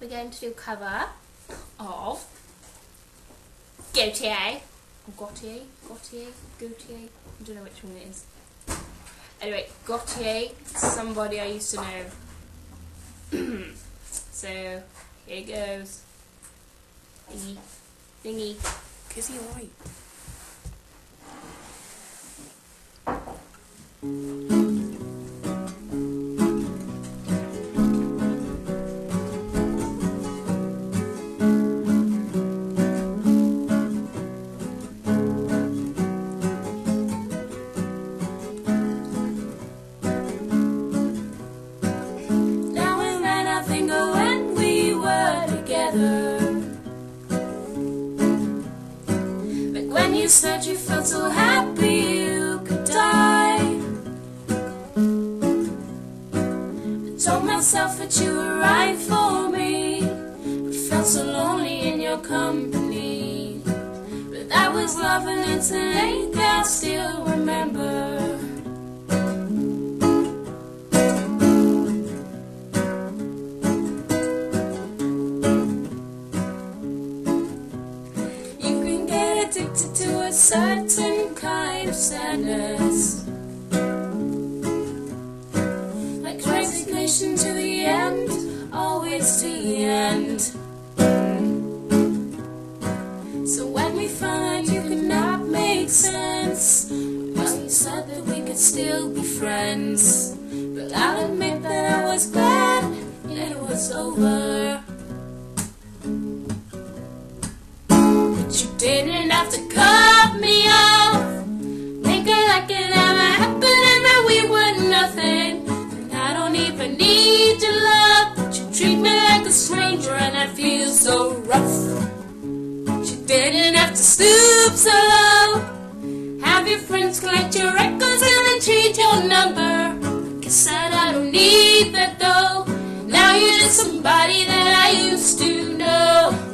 we're going to do a cover of Gotye, or Gotye, I don't know which one it is. Anyway, Gotye, somebody I used to know. So, here it goes. Thingy. Kizzy, alright. When you said you felt so happy you could die, I told myself that you were right for me, but felt so lonely in your company. But that was love and it's late, I still remember. Addicted to a certain kind of sadness, like resignation to the end, always to the end. So when we found you could not make sense, well, you said that we could still be friends. But I'll admit that I was glad it was over. You didn't have to cut me off, make it like it never happened and that we were nothing. And I don't even need your love, but you treat me like a stranger and I feel so rough. But you didn't have to stoop so low, have your friends collect your records and then change your number. Guess that I don't need that though, now you're just somebody that I used to know.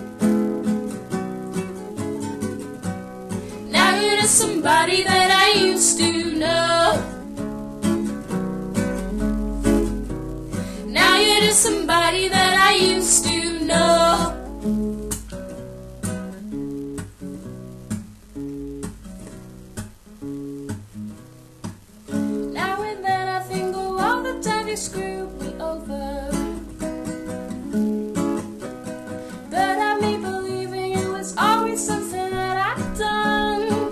Somebody that I used to know. Now you're just somebody that I used to know. Now and then I think of all the time you screwed me over, but I me believing it was always something that I'd done.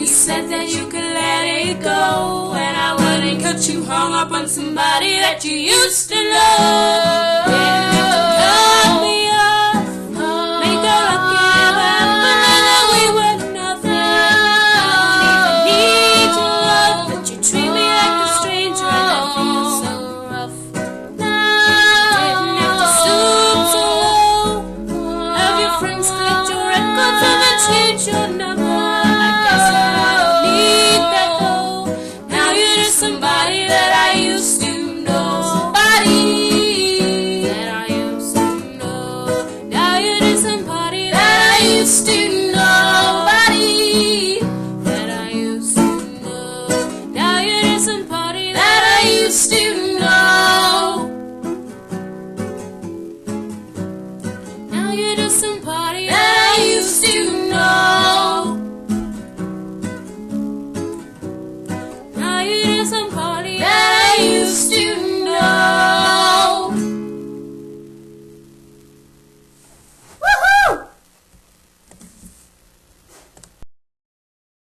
Said that you could let it go, and I wouldn't cut you hung up on somebody that you used to know. Didn't have to cut me off, make it like it never happened and that we were nothing. I don't even need your love, but you treat me like a stranger and I feel so rough. Didn't have to stoop so low, have your friends collect your records and then change your number. Somebody that I used to know. Somebody that I used to know. Now you're just somebody that I used to know. Somebody that I used to know. Now you're just somebody that I used to know. Now you're just somebody that I used to know. Now you're just somebody